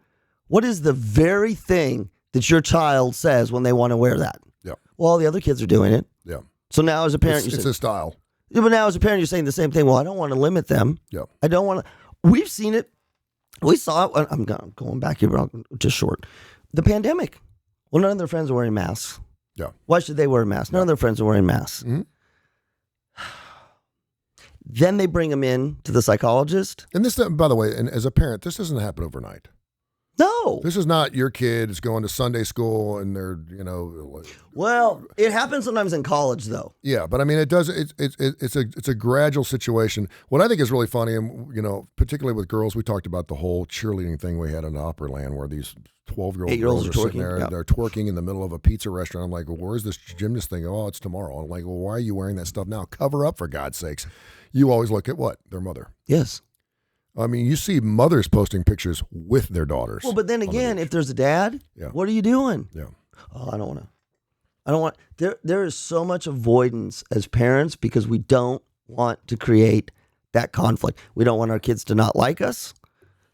A: What is the very thing that your child says when they want to wear that?
B: Yeah.
A: Well, all the other kids are doing it.
B: Yeah.
A: So now as a parent,
B: it's a style.
A: Yeah, but now as a parent, you're saying the same thing. Well, I don't want to limit them.
B: Yeah.
A: I don't want to. We've seen it. We saw it. I'm going back here, but just short. The pandemic. Well, none of their friends are wearing masks.
B: Yeah.
A: Why should they wear a mask? None of their friends are wearing masks.
B: Mm-hmm.
A: Then they bring them in to the psychologist.
B: And this, by the way, and as a parent, this doesn't happen overnight.
A: No.
B: This is not your kids going to Sunday school and they're,
A: Well, it happens sometimes in college, though.
B: Yeah, but I mean, it does. It's a gradual situation. What I think is really funny, and particularly with girls, we talked about the whole cheerleading thing we had in Opryland, where these 12-year-old girls are sitting there, they're twerking in the middle of a pizza restaurant. I'm like, well, where's this gymnast thing? Oh, it's tomorrow. I'm like, well, why are you wearing that stuff now? Cover up, for God's sakes. You always look at what? Their mother.
A: Yes.
B: I mean, you see mothers posting pictures with their daughters.
A: Well, but then again, if there's a dad, what are you doing?
B: Yeah.
A: Oh, I don't want. There is so much avoidance as parents because we don't want to create that conflict. We don't want our kids to not like us.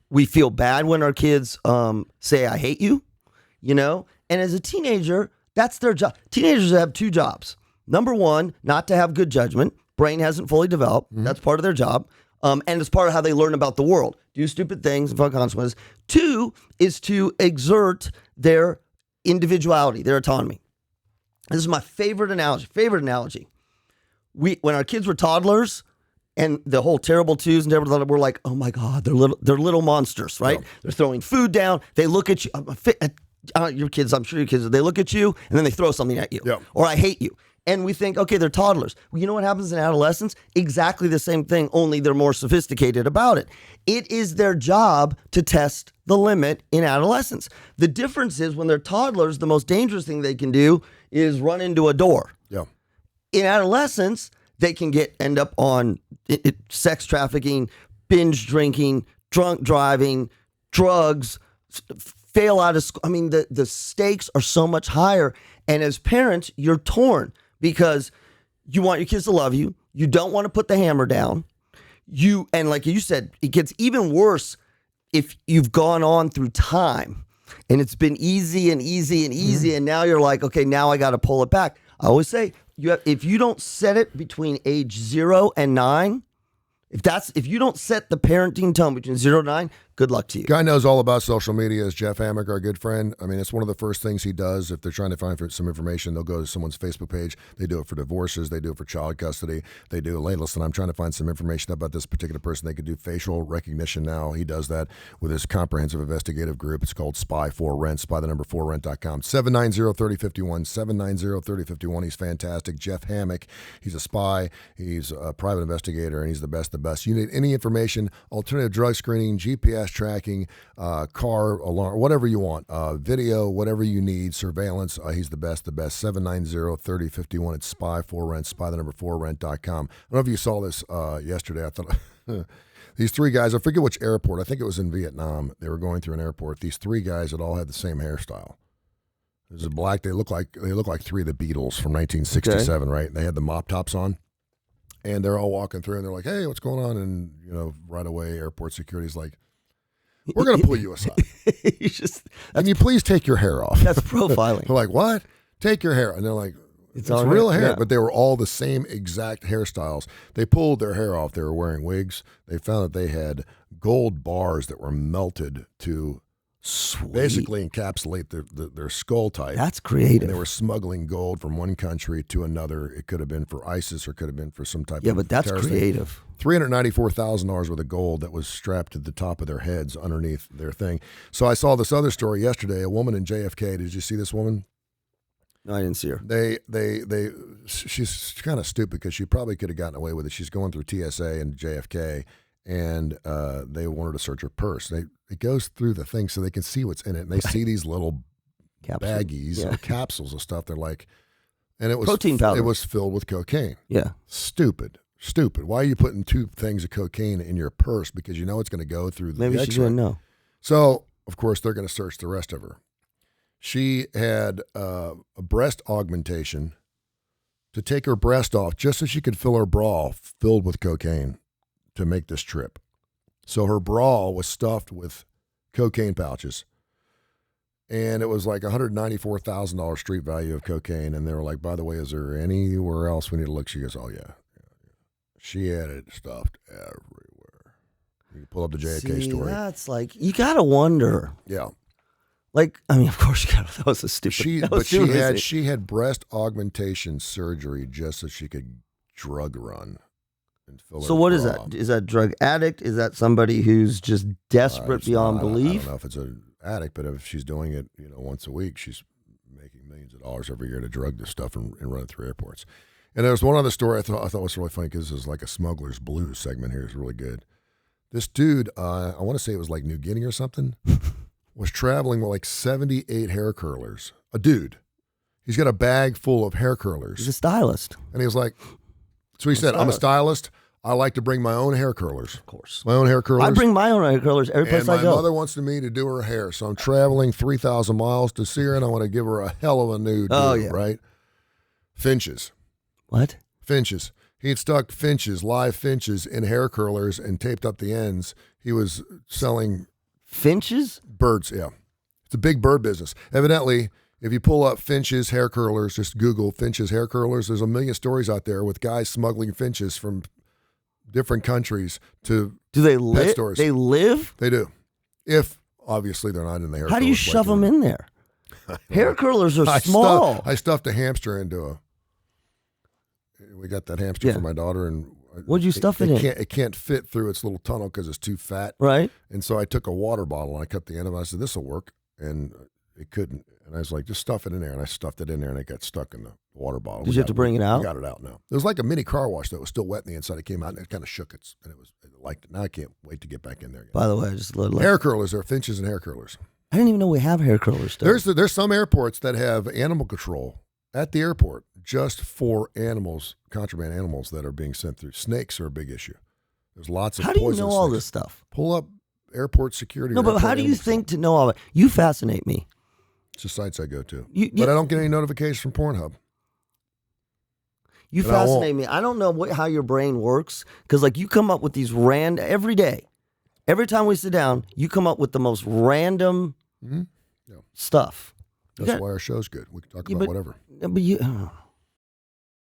A: We feel bad when our kids say, I hate you, And as a teenager, that's their job. Teenagers have two jobs. Number one, not to have good judgment. Brain hasn't fully developed. Mm-hmm. That's part of their job. And it's part of how they learn about the world. Do stupid things and fuck consequences. Two is to exert their individuality, their autonomy. This is my favorite analogy. When our kids were toddlers, And the whole terrible twos and everything, we're like, oh my God, they're little monsters, right?
B: Yeah.
A: They're throwing food down. They look at you. Your kids, I'm sure your kids, they look at you and then they throw something at you.
B: Yeah.
A: Or I hate you. And we think, okay, they're toddlers. Well, you know what happens in adolescence? Exactly the same thing, only they're more sophisticated about it. It is their job to test the limit in adolescence. The difference is when they're toddlers, the most dangerous thing they can do is run into a door.
B: Yeah.
A: In adolescence, they can end up on sex trafficking, binge drinking, drunk driving, drugs, fail out of school. I mean, the stakes are so much higher. And as parents, you're torn because you want your kids to love you. You don't want to put the hammer down. And like you said, it gets even worse if you've gone on through time and it's been easy and easy and easy. And now you're like, okay, now I got to pull it back. I always say, if you don't set it between age 0 and 9, if you don't set the parenting tone between 0 and 9, good luck to you.
B: Guy knows all about social media is Jeff Hammock, our good friend. I mean, it's one of the first things he does. If they're trying to find some information, they'll go to someone's Facebook page. They do it for divorces. They do it for child custody. They do, hey, listen, I'm trying to find some information about this particular person. They could do facial recognition now. He does that with his comprehensive investigative group. It's called Spy for Rent, spy4rent.com. 790-3051, 790-3051. He's fantastic. Jeff Hammock, he's a spy. He's a private investigator, and he's the best. You need any information, alternative drug screening, GPS tracking, car alarm, whatever you want, video, whatever you need, surveillance. He's the best. 790-3051. It's Spy4Rent, spy4rent.com. I don't know if you saw this yesterday. I thought these three guys, I forget which airport. I think it was in Vietnam. They were going through an airport. These three guys that all had the same hairstyle. There's a black. They look like three of the Beatles from 1967, right? They had the mop tops on. And they're all walking through, and they're like, hey, what's going on? And, right away, airport security's like, we're going to pull you aside. Can you please take your hair off?
A: That's profiling.
B: They're like, what? Take your hair. And they're like, it's real hair. Yeah. But they were all the same exact hairstyles. They pulled their hair off. They were wearing wigs. They found that they had gold bars that were melted to basically encapsulate their skull type.
A: That's creative.
B: And they were smuggling gold from one country to another. It could have been for ISIS or could have been for some type of
A: but that's creative.
B: $394,000 worth of gold that was strapped to the top of their heads underneath their thing. So I saw this other story yesterday. A woman in JFK. Did you see this woman?
A: No, I didn't see her.
B: She's kind of stupid because she probably could have gotten away with it. She's going through TSA and JFK. And they wanted to search her purse. It goes through the thing so they can see what's in it. And they see these little baggies or capsules of stuff. They're like, and it was
A: protein powder.
B: It was filled with cocaine.
A: Yeah,
B: stupid. Why are you putting 2 things of cocaine in your purse? Because you know it's going to go through the
A: Maybe she didn't know.
B: So of course they're going to search the rest of her. She had a breast augmentation to take her breast off just so she could fill her bra filled with cocaine to make this trip. So her bra was stuffed with cocaine pouches. And it was like $194,000 street value of cocaine. And they were like, by the way, is there anywhere else we need to look? She goes, oh, yeah. She had it stuffed everywhere. You can pull up the JFK story.
A: That's like, you got to wonder.
B: Yeah.
A: Like, I mean, of course, that was a stupid.
B: She had breast augmentation surgery just so she could drug run.
A: So what is that? Is that drug addict? Is that somebody who's just desperate beyond belief?
B: I don't know if it's an addict, but if she's doing it, once a week, she's making millions of dollars every year to drug this stuff and run it through airports. And there was one other story I thought was really funny because this is like a smuggler's blues segment here. It's really good. This dude, I want to say it was like New Guinea or something, was traveling with like 78 hair curlers. A dude. He's got a bag full of hair curlers.
A: He's a stylist.
B: And he was like, so he said, I'm a stylist. I like to bring my own hair curlers.
A: Of course.
B: My own hair curlers.
A: I bring my own hair curlers every place I go.
B: And my mother wants me to do her hair. So I'm traveling 3,000 miles to see her, and I want to give her a hell of a new do, right? Finches.
A: What?
B: Finches. He had stuck live finches in hair curlers and taped up the ends. He was selling...
A: Finches?
B: Birds, yeah. It's a big bird business. Evidently... If you pull up finches hair curlers, just Google finches hair curlers, there's a million stories out there with guys smuggling finches from different countries to
A: Do they
B: pet stores.
A: They live?
B: They do. If, obviously, they're not in the hair
A: How do you shove them in there? Hair curlers are small.
B: I stuffed a hamster into we got that hamster for my daughter, and
A: What'd you stuff it in?
B: It can't fit through its little tunnel because it's too fat.
A: Right.
B: And so I took a water bottle and I cut the end of it. I said, this will work. And it couldn't. And I was like, just stuff it in there. And I stuffed it in there and it got stuck in the water bottle.
A: Did you have to bring it out?
B: We got it out now. It was like a mini car wash that was still wet in the inside. It came out and it kind of shook it. And it liked it. Now I can't wait to get back in there again.
A: By the way, I just
B: hair curlers. There are finches and hair curlers.
A: I didn't even know we have hair curlers still.
B: There's some airports that have animal control at the airport just for animals, contraband animals that are being sent through. Snakes are a big issue. There's lots of
A: How do you
B: poisonous
A: know all
B: snakes.
A: this stuff?
B: Pull up airport security.
A: No, but how do you think to know all of it? You fascinate me.
B: It's the sites I go to.
A: But
B: I don't get any notifications from Pornhub.
A: You fascinate me. I don't know how your brain works because, like, you come up with these every day. Every time we sit down, you come up with the most random stuff.
B: That's why our show's good. We can talk about whatever.
A: But you.